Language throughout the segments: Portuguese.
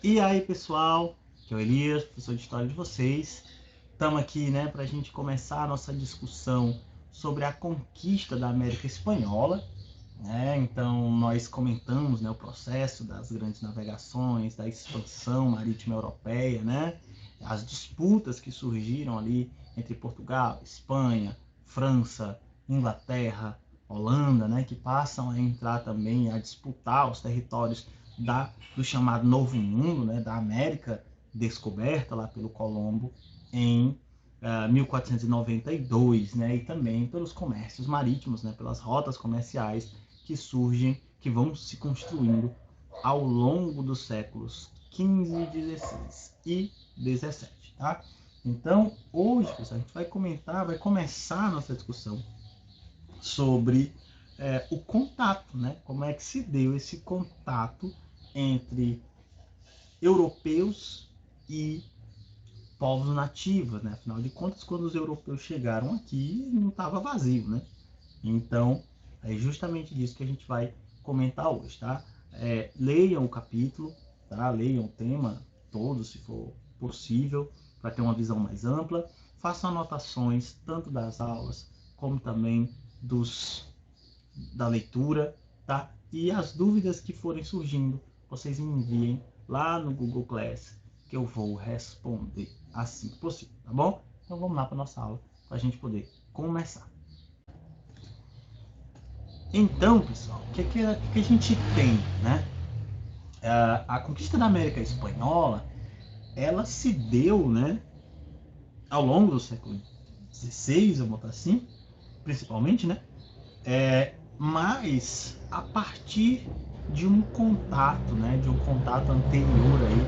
E aí, pessoal, que é o Elias, professor de História de vocês. Estamos aqui, né, para a gente começar a nossa discussão sobre a conquista da América Espanhola, né? Então, nós comentamos, né, o processo das grandes navegações, da expansão marítima europeia, né? As disputas que surgiram ali entre Portugal, Espanha, França, Inglaterra, Holanda, né, que passam a entrar também a disputar os territórios do chamado Novo Mundo, né, da América descoberta lá pelo Colombo em 1492, né, e também pelos comércios marítimos, né, pelas rotas comerciais que surgem, que vão se construindo ao longo dos séculos XV, XVI e XVII, tá? Então, hoje, pessoal, a gente vai começar a nossa discussão sobre o contato, né? Como é que se deu esse contato entre europeus e povos nativos, né? Afinal de contas, quando os europeus chegaram aqui, não estava vazio, né? Então, é justamente disso que a gente vai comentar hoje, tá? Leiam o capítulo, tá? Leiam o tema todo, se for possível, para ter uma visão mais ampla. Façam anotações, tanto das aulas, como também da leitura, tá? E as dúvidas que forem surgindo, vocês me enviem lá no Google Class, que eu vou responder assim que possível, tá bom? Então vamos lá para nossa aula, para a gente poder começar. Então, pessoal, o que a gente tem, né? A conquista da América Espanhola, ela se deu, né, ao longo do século XVI, eu botar assim, principalmente, né? Mas a partir de um contato, né, de um contato anterior aí,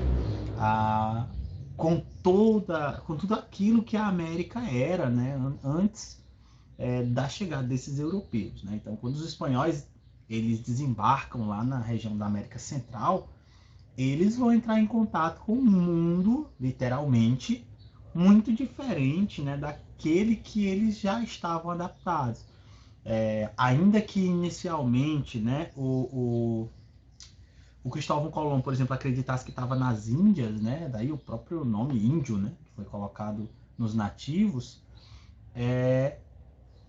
com tudo aquilo que a América era, né, antes da chegada desses europeus, né? Então, quando os espanhóis eles desembarcam lá na região da América Central, eles vão entrar em contato com um mundo, literalmente, muito diferente, né, daquele que eles já estavam adaptados. Ainda que inicialmente, né, o Cristóvão Colombo, por exemplo, acreditasse que estava nas Índias, né, daí o próprio nome índio, né, que foi colocado nos nativos,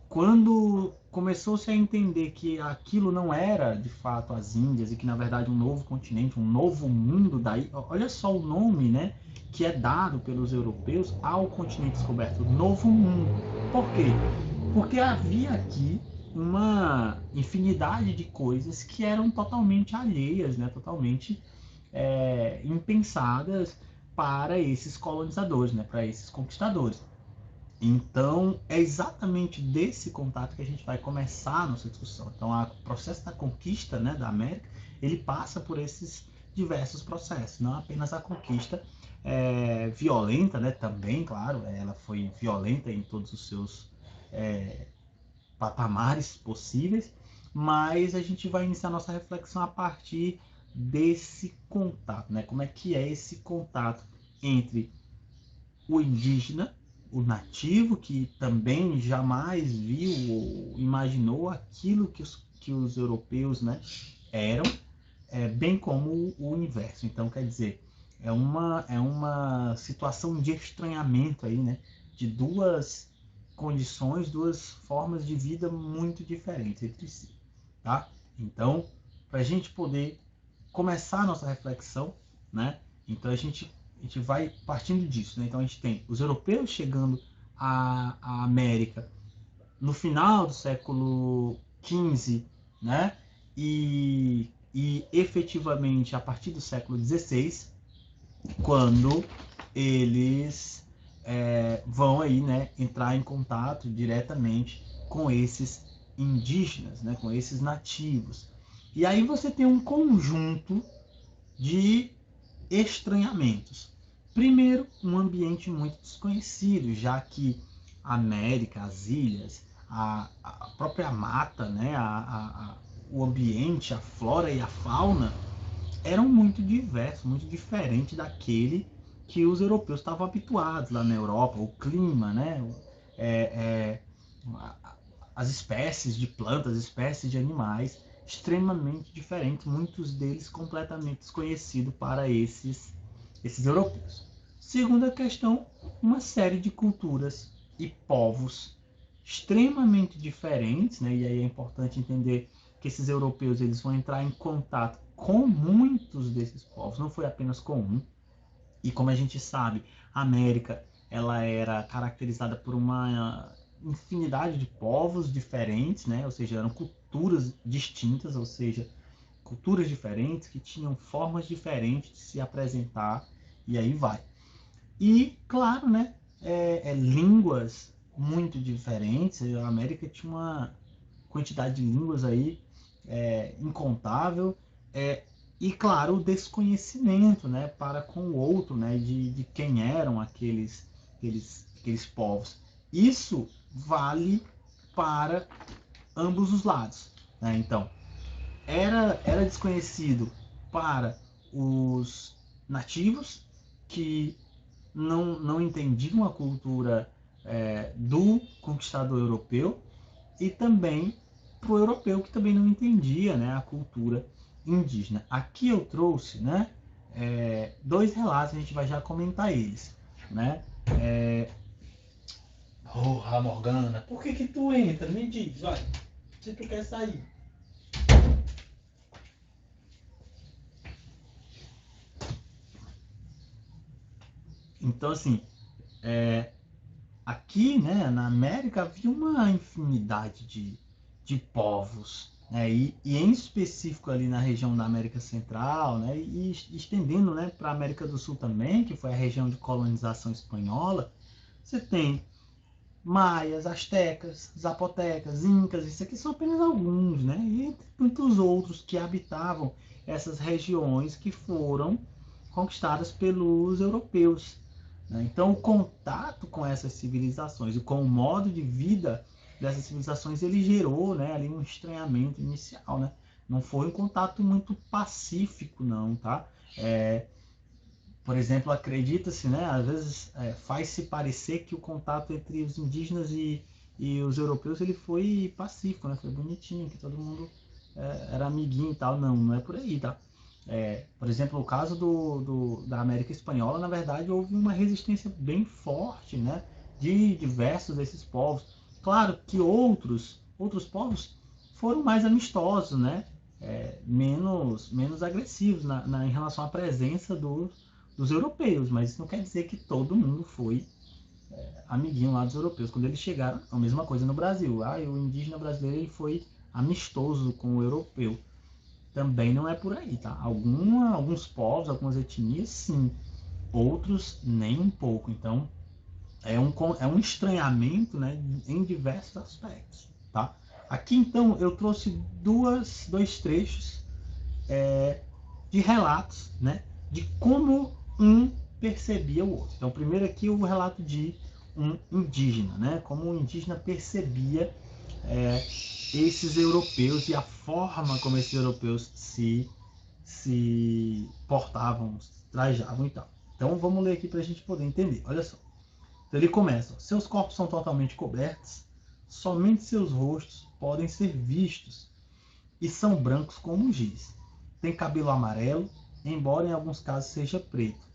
quando começou-se a entender que aquilo não era de fato as Índias e que na verdade um novo continente, um novo mundo, daí, olha só o nome, né, que é dado pelos europeus ao continente descoberto, Novo Mundo. Por quê? Porque havia aqui uma infinidade de coisas que eram totalmente alheias, né, totalmente impensadas para esses colonizadores, né, para esses conquistadores. Então, é exatamente desse contato que a gente vai começar a nossa discussão. Então, o processo da conquista, né, da América, ele passa por esses diversos processos, não apenas a conquista violenta, né, também, claro, ela foi violenta em todos os seus patamares possíveis, mas a gente vai iniciar nossa reflexão a partir desse contato, né? Como é que é esse contato entre o indígena, o nativo, que também jamais viu ou imaginou aquilo que os europeus, né, eram, bem como o inverso. Então, quer dizer, é uma situação de estranhamento aí, né, de duas condições, duas formas de vida muito diferentes entre si, tá? Então, para a gente poder começar a nossa reflexão, né? Então a gente vai partindo disso, né? Então a gente tem os europeus chegando à América no final do século XV, né? E efetivamente a partir do século XVI, quando eles vão aí, né, entrar em contato diretamente com esses indígenas, né, com esses nativos. E aí você tem um conjunto de estranhamentos. Primeiro, um ambiente muito desconhecido, já que a América, as ilhas, a própria mata, né, o ambiente, a flora e a fauna eram muito diversos, muito diferentes daquele que os europeus estavam habituados lá na Europa, o clima, né, é, é, as espécies de plantas, as espécies de animais extremamente diferentes, muitos deles completamente desconhecidos para esses europeus. Segunda questão, uma série de culturas e povos extremamente diferentes, né? E aí é importante entender que esses europeus eles vão entrar em contato com muitos desses povos, não foi apenas com um. E como a gente sabe, a América ela era caracterizada por uma infinidade de povos diferentes, né? Ou seja, eram culturas distintas, ou seja, culturas diferentes que tinham formas diferentes de se apresentar e aí vai. E claro, né? Línguas muito diferentes. A América tinha uma quantidade de línguas aí incontável. E claro, o desconhecimento, né, para com o outro, né, de quem eram aqueles povos. Isso vale para ambos os lados, né? Então, era desconhecido para os nativos que não entendiam a cultura do conquistador europeu, e também para o europeu que também não entendia, né, a cultura indígena. Aqui eu trouxe, né, dois relatos, a gente vai já comentar eles, né? Porra, Morgana, por que tu entra? Me diz, vai, se tu quer sair. Então, assim, aqui, né, na América havia uma infinidade de povos, né, e em específico ali na região da América Central, né, e estendendo, né, para a América do Sul também, que foi a região de colonização espanhola, você tem maias, astecas, zapotecas, incas, isso aqui são apenas alguns, né, e muitos outros que habitavam essas regiões que foram conquistadas pelos europeus. Então, o contato com essas civilizações e com o modo de vida dessas civilizações, ele gerou, né, ali um estranhamento inicial, né? Não foi um contato muito pacífico, não, tá? Por exemplo, acredita-se, né, às vezes faz-se parecer que o contato entre os indígenas e os europeus ele foi pacífico, né? Foi bonitinho, que todo mundo era amiguinho e tal. Não, não é por aí, tá? Por exemplo, o caso da América Espanhola, na verdade, houve uma resistência bem forte, né, de diversos desses povos. Claro que outros povos foram mais amistosos, né, menos agressivos em relação à presença dos europeus, mas isso não quer dizer que todo mundo foi amiguinho lá dos europeus. Quando eles chegaram, a mesma coisa no Brasil. O indígena brasileiro ele foi amistoso com o europeu. Também não é por aí, tá? Alguns povos, algumas etnias, sim. Outros, nem um pouco. Então, é um estranhamento, né, em diversos aspectos, tá? Aqui, então, eu trouxe dois trechos de relatos, né, de como um percebia o outro. Então, primeiro aqui o relato de um indígena, né, como um indígena percebia esses europeus e a forma como esses europeus se portavam, se trajavam e tal. Então vamos ler aqui para a gente poder entender. Olha só. Então ele começa: ó, seus corpos são totalmente cobertos, somente seus rostos podem ser vistos e são brancos como giz. Tem cabelo amarelo, embora em alguns casos seja preto.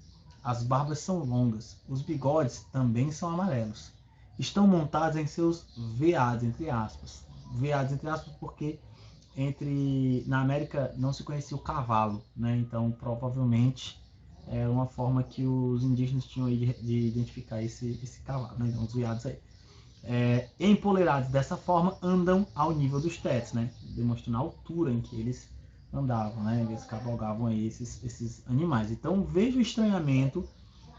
As barbas são longas, os bigodes também são amarelos. Estão montados em seus veados, entre aspas. Veados, entre aspas, porque na América não se conhecia o cavalo, né? Então provavelmente é uma forma que os indígenas tinham aí de identificar esse cavalo, né? Então os veados aí. Empolerados dessa forma andam ao nível dos tetos, né? Demonstrando a altura em que eles andavam, né? Eles cavalgavam aí esses animais. Então veja o estranhamento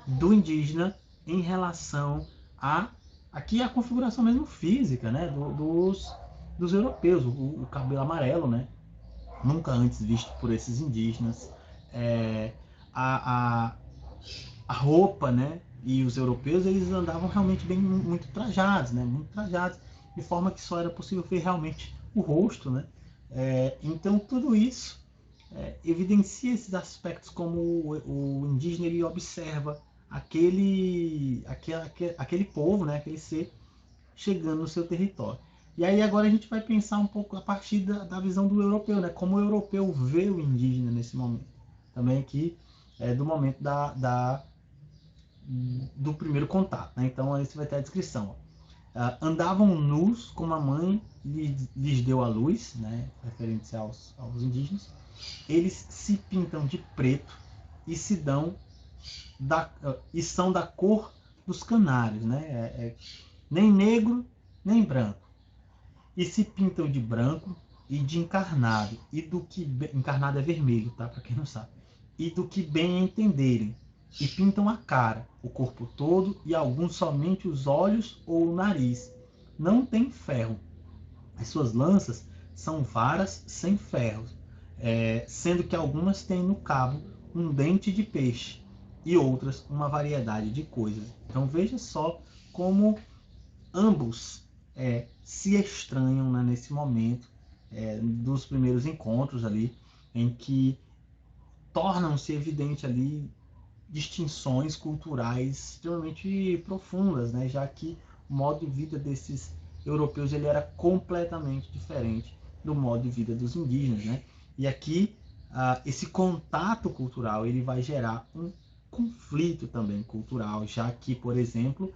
do indígena em relação aqui a configuração mesmo física, né? Dos europeus, o cabelo amarelo, né? Nunca antes visto por esses indígenas, a, a roupa, né? E os europeus eles andavam realmente bem muito trajados, né? Muito trajados, de forma que só era possível ver realmente o rosto, né? Então tudo isso evidencia esses aspectos como o indígena ele observa aquele povo, né? Aquele ser chegando no seu território. E aí agora a gente vai pensar um pouco a partir da visão do europeu, né? Como o europeu vê o indígena nesse momento. Também aqui é do momento do primeiro contato, né? Então aí você vai ter a descrição. Andavam nus como a mãe lhes deu a luz, né? Referente aos indígenas. Eles se pintam de preto e e são da cor dos canários, né? Nem negro nem branco, e se pintam de branco e de encarnado, e do que encarnado é vermelho, tá? Para quem não sabe. E do que bem entenderem, e pintam a cara, o corpo todo, e alguns somente os olhos ou o nariz. Não tem ferro. As suas lanças são varas sem ferros, sendo que algumas têm no cabo um dente de peixe e outras uma variedade de coisas. Então veja só como ambos se estranham, né, nesse momento dos primeiros encontros ali, em que tornam-se evidente ali distinções culturais extremamente profundas, né, já que o modo de vida desses europeus ele era completamente diferente do modo de vida dos indígenas, né? E aqui esse contato cultural ele vai gerar um conflito também cultural, já que, por exemplo,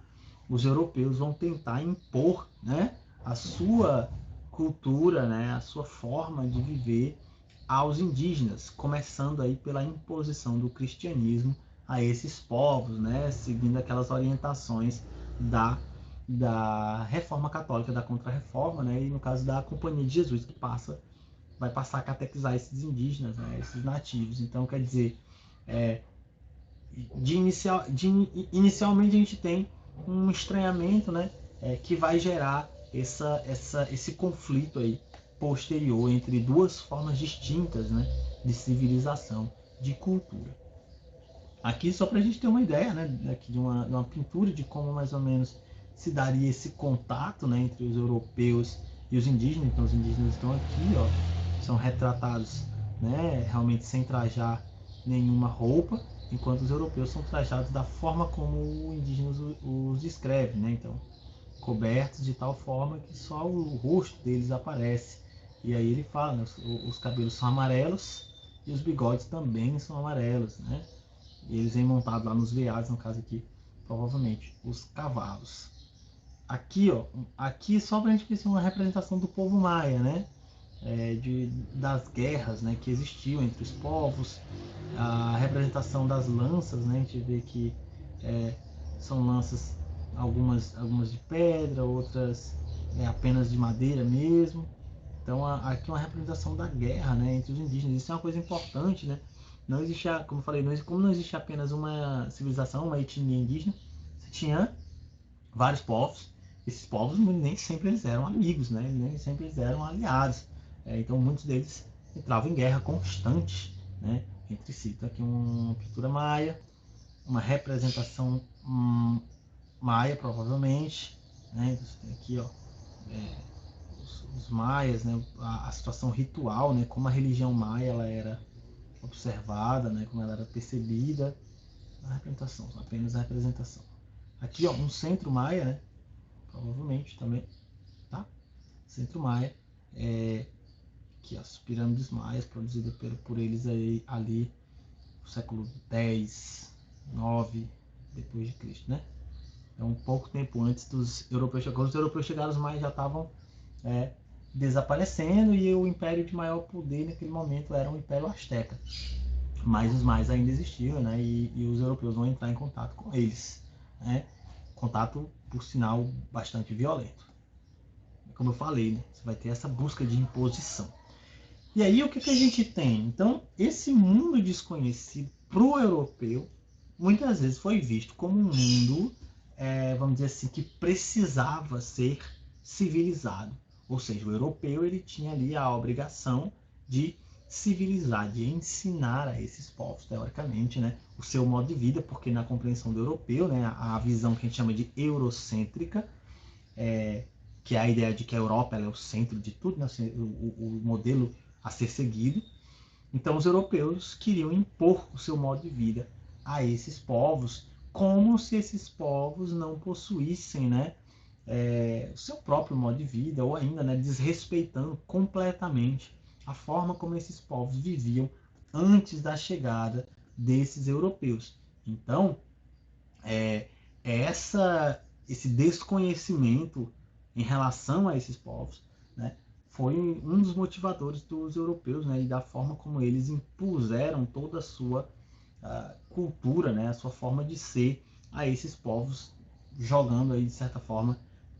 os europeus vão tentar impor, né, a sua cultura, né, a sua forma de viver aos indígenas, começando aí pela imposição do cristianismo a esses povos, né, seguindo aquelas orientações da Reforma Católica, da Contra-Reforma, né, e no caso da Companhia de Jesus, que vai passar a catequizar esses indígenas, né, esses nativos. Então, quer dizer, inicialmente a gente tem um estranhamento, né, que vai gerar esse conflito aí posterior entre duas formas distintas, né, de civilização, de cultura. Aqui só para a gente ter uma ideia, né, aqui de uma pintura de como mais ou menos se daria esse contato, né, entre os europeus e os indígenas. Então os indígenas estão aqui, ó, são retratados, né, realmente sem trajar nenhuma roupa, enquanto os europeus são trajados da forma como o indígena os descreve, né? Então, cobertos de tal forma que só o rosto deles aparece. E aí ele fala, né, os cabelos são amarelos e os bigodes também são amarelos, né? E eles vêm montados lá nos veados, no caso aqui, provavelmente os cavalos. Aqui, ó, aqui só para a gente conhecer uma representação do povo maia, né? Das guerras, né, que existiam entre os povos, a representação das lanças, né, a gente vê que são lanças, algumas de pedra, outras apenas de madeira mesmo. Então aqui é uma representação da guerra, né, entre os indígenas. Isso é uma coisa importante, né? Não existe, como eu falei, como não existe apenas uma civilização, uma etnia indígena, você tinha vários povos. Esses povos nem sempre eles eram amigos, né? Nem sempre eles eram aliados. Então muitos deles entravam em guerra constante, né, entre si. Então aqui uma pintura maia, uma representação maia provavelmente, né? Aqui, ó, os maias, né? A situação ritual, né? Como a religião maia ela era observada, né? Como ela era percebida. A representação, apenas a representação. Aqui, ó, um centro maia, né? Provavelmente também, tá? Centro maia. Aqui as pirâmides maias produzidas por eles aí, ali no século 10, 9 depois de Cristo, né? É um pouco tempo antes dos europeus chegarem. Quando os europeus chegaram, os maias já estavam desaparecendo e o império de maior poder naquele momento era o Império Azteca. Mas os maias ainda existiam, né? E os europeus vão entrar em contato com eles, né? Contato, por sinal, bastante violento. Como eu falei, né? Você vai ter essa busca de imposição. E aí o que a gente tem? Então, esse mundo desconhecido para o europeu, muitas vezes foi visto como um mundo, vamos dizer assim, que precisava ser civilizado. Ou seja, o europeu ele tinha ali a obrigação de civilizar, de ensinar a esses povos, teoricamente, né, o seu modo de vida, porque na compreensão do europeu, né, a visão que a gente chama de eurocêntrica, que é a ideia de que a Europa ela é o centro de tudo, né, o modelo a ser seguido. Então os europeus queriam impor o seu modo de vida a esses povos, como se esses povos não possuíssem, né, o seu próprio modo de vida, ou ainda, né, desrespeitando completamente a forma como esses povos viviam antes da chegada desses europeus. Então, esse desconhecimento em relação a esses povos, né, foi um dos motivadores dos europeus, né, e da forma como eles impuseram toda a sua cultura, né, a sua forma de ser a esses povos, jogando aí, de certa forma,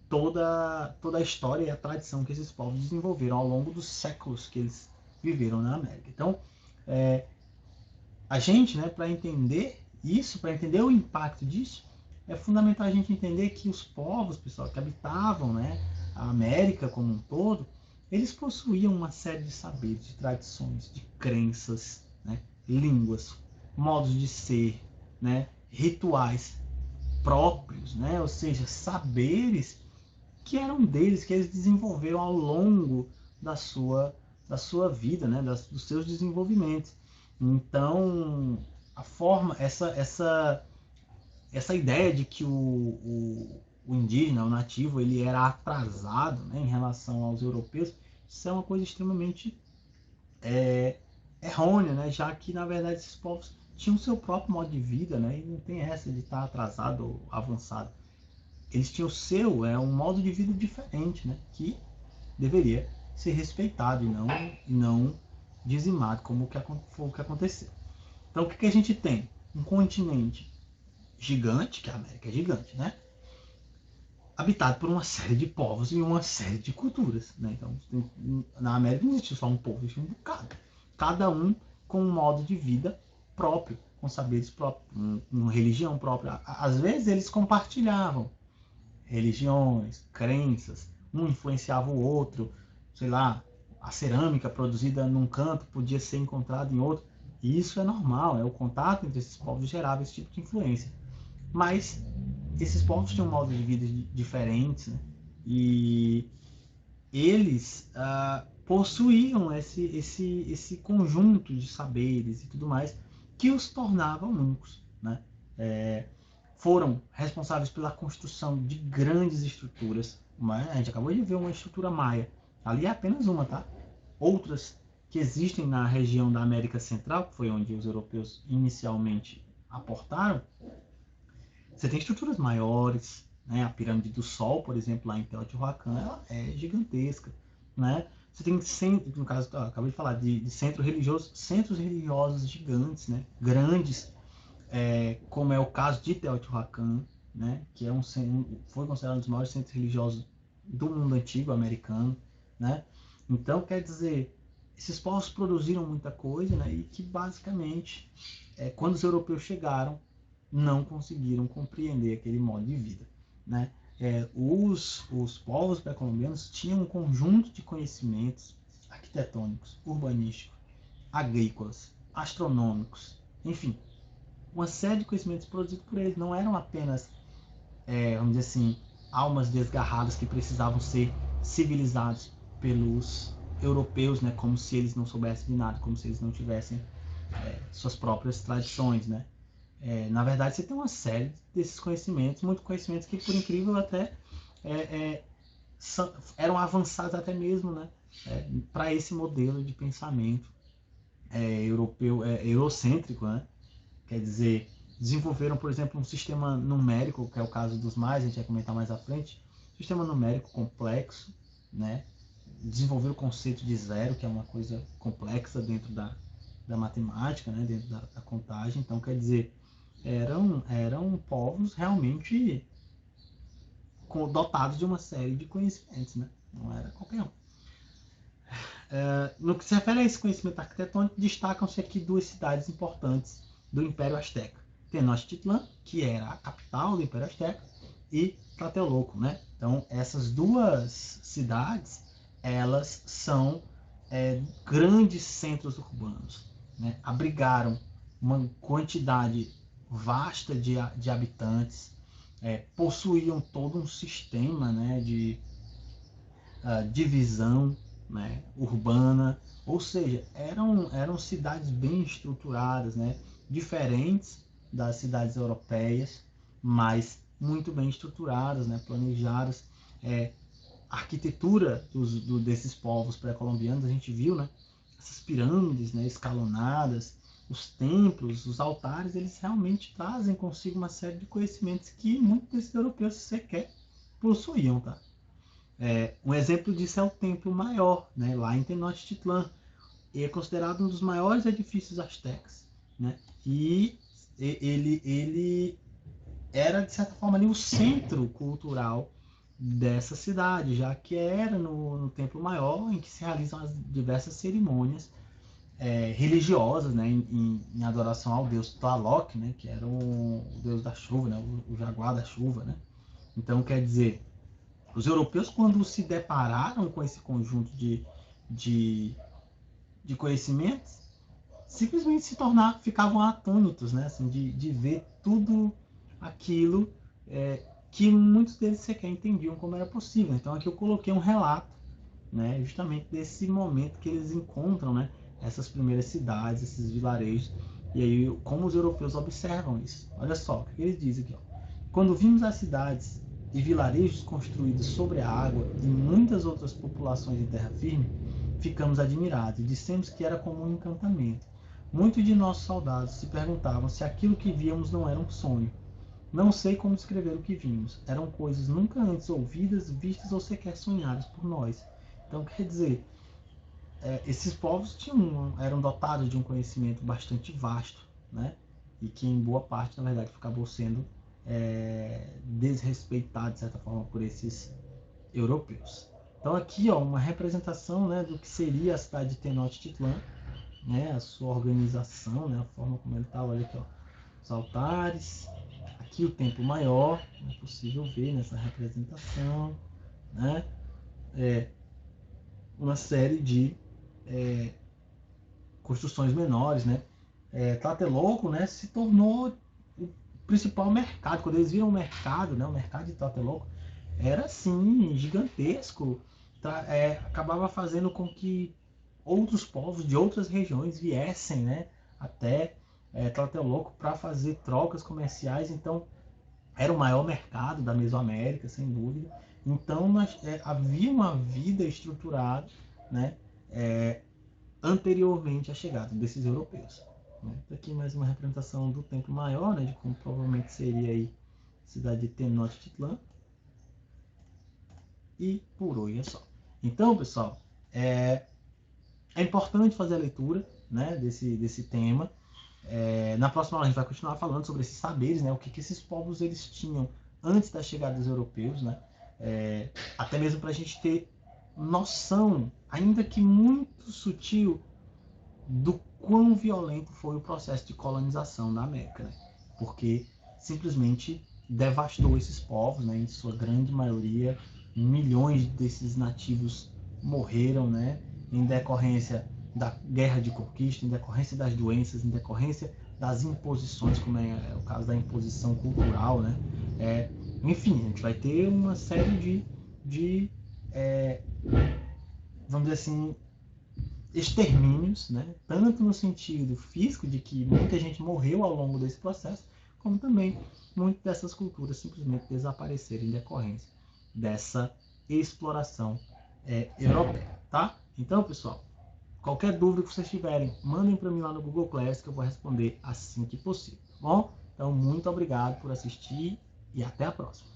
toda a história e a tradição que esses povos desenvolveram ao longo dos séculos que eles viveram na América. Então, a gente, né, para entender isso, para entender o impacto disso, é fundamental a gente entender que os povos, pessoal, que habitavam, né, a América como um todo, eles possuíam uma série de saberes, de tradições, de crenças, né, línguas, modos de ser, né, rituais próprios, né, ou seja, saberes que eram deles, que eles desenvolveram ao longo da sua vida, né, dos seus desenvolvimentos. Então, a forma, essa ideia de que o indígena, o nativo, ele era atrasado, né, em relação aos europeus, isso é uma coisa extremamente errônea, né, já que, na verdade, esses povos tinham o seu próprio modo de vida, né, e não tem essa de estar atrasado ou avançado. Eles tinham o seu, um modo de vida diferente, né, que deveria ser respeitado e não dizimado, como foi o que aconteceu. Então, o que a gente tem? Um continente gigante, que a América é gigante, né? Habitado por uma série de povos e uma série de culturas, né? Então, na América não existe só um povo, existe um bocado. Cada um com um modo de vida próprio, com saberes próprios, uma religião própria. Às vezes eles compartilhavam religiões, crenças, um influenciava o outro, sei lá, a cerâmica produzida num canto podia ser encontrada em outro. E isso é normal, o contato entre esses povos gerava esse tipo de influência. Mas esses povos tinham modos de vida diferentes, né? E eles possuíam esse conjunto de saberes e tudo mais que os tornavam únicos, né? Foram responsáveis pela construção de grandes estruturas. A gente acabou de ver uma estrutura maia. Ali é apenas uma, tá? Outras que existem na região da América Central, que foi onde os europeus inicialmente aportaram, você tem estruturas maiores, né? A pirâmide do Sol, por exemplo, lá em Teotihuacan, ela é gigantesca, né? Você tem, no caso, acabei de falar de centros religiosos gigantes, né? Grandes, como é o caso de Teotihuacan, né? Que foi considerado um dos maiores centros religiosos do mundo antigo americano, né? Então, quer dizer, esses povos produziram muita coisa, né? E que basicamente, quando os europeus chegaram, não conseguiram compreender aquele modo de vida, né? Os povos pré-colombianos tinham um conjunto de conhecimentos arquitetônicos, urbanísticos, agrícolas, astronômicos, enfim, uma série de conhecimentos produzidos por eles. Não eram apenas, vamos dizer assim, almas desgarradas que precisavam ser civilizados pelos europeus, né? Como se eles não soubessem de nada, como se eles não tivessem suas próprias tradições, né? Na verdade, você tem uma série desses conhecimentos, muitos conhecimentos que, por incrível, até eram avançados até mesmo, né, para esse modelo de pensamento europeu, eurocêntrico, né? Quer dizer, desenvolveram, por exemplo, um sistema numérico, que é o caso dos mais, a gente vai comentar mais à frente, sistema numérico complexo, né? Desenvolveram o conceito de zero, que é uma coisa complexa dentro da matemática, né? Dentro da contagem. Então, quer dizer, eram povos realmente dotados de uma série de conhecimentos, né? Não era qualquer um. No que se refere a esse conhecimento arquitetônico, destacam-se aqui duas cidades importantes do Império Azteca. Tenochtitlan, que era a capital do Império Azteca, e Tlatelolco, né? Então, essas duas cidades, elas são grandes centros urbanos, né? Abrigaram uma quantidade vasta de habitantes, possuíam todo um sistema, né, de divisão, né, urbana, ou seja, eram cidades bem estruturadas, né, diferentes das cidades europeias, mas muito bem estruturadas, né, planejadas. A arquitetura desses povos pré-colombianos, a gente viu, né? Essas pirâmides, né, escalonadas, os templos, os altares, eles realmente trazem consigo uma série de conhecimentos que muitos desses europeus sequer possuíam, tá? Um exemplo disso é o Templo Maior, né, lá em Tenochtitlan. Ele é considerado um dos maiores edifícios astecas, né? E ele era, de certa forma, ali, o centro cultural dessa cidade, já que era no Templo Maior em que se realizam as diversas cerimônias religiosas, né, em adoração ao deus Tlaloc, né, que era o deus da chuva, né, o jaguar da chuva, né. Então, quer dizer, os europeus, quando se depararam com esse conjunto de, de conhecimentos, simplesmente ficavam atônitos, né, assim, de ver tudo aquilo que muitos deles sequer entendiam como era possível. Então aqui eu coloquei um relato, né, justamente desse momento que eles encontram, né, essas primeiras cidades, esses vilarejos, e aí como os europeus observam isso. Olha só o que eles dizem aqui, ó. Quando vimos as cidades e vilarejos construídos sobre a água e muitas outras populações em terra firme, ficamos admirados e dissemos que era como um encantamento. Muitos de nossos soldados se perguntavam se aquilo que víamos não era um sonho. Não sei como descrever o que vimos. Eram coisas nunca antes ouvidas, vistas ou sequer sonhadas por nós. Então, quer dizer, esses povos eram dotados de um conhecimento bastante vasto, né? E que em boa parte, na verdade, acabou sendo desrespeitado, de certa forma, por esses europeus. Então aqui, ó, uma representação, né, do que seria a cidade de Tenochtitlan, né, a sua organização, né, a forma como ele está. Olha aqui, ó, os altares, aqui o templo maior, é possível ver nessa representação, né, uma série de construções menores, né. Tlatelolco, né, se tornou o principal mercado. Quando eles viram o mercado, né, o mercado de Tlatelolco era assim gigantesco, acabava fazendo com que outros povos de outras regiões viessem, né, até Tlatelolco para fazer trocas comerciais. Então era o maior mercado da Mesoamérica, sem dúvida. Então havia uma vida estruturada, né, anteriormente à chegada desses europeus. Né? Aqui mais uma representação do Templo Maior, né, de como provavelmente seria aí a cidade de Tenochtitlan. E por hoje é só. Então, pessoal, é importante fazer a leitura, né, desse tema. Na próxima aula a gente vai continuar falando sobre esses saberes, né, o que esses povos eles tinham antes da chegada dos europeus, né, até mesmo para a gente ter noção, ainda que muito sutil, do quão violento foi o processo de colonização da América, né? Porque simplesmente devastou esses povos, né? Em sua grande maioria, milhões desses nativos morreram, né? Em decorrência da guerra de conquista, em decorrência das doenças, em decorrência das imposições, como é o caso da imposição cultural, né? Enfim, a gente vai ter uma série de vamos dizer assim, extermínios, né? Tanto no sentido físico, de que muita gente morreu ao longo desse processo, como também muitas dessas culturas simplesmente desapareceram em decorrência dessa exploração europeia, tá? Então, pessoal, qualquer dúvida que vocês tiverem, mandem para mim lá no Google Class que eu vou responder assim que possível, tá bom? Então, muito obrigado por assistir e até a próxima.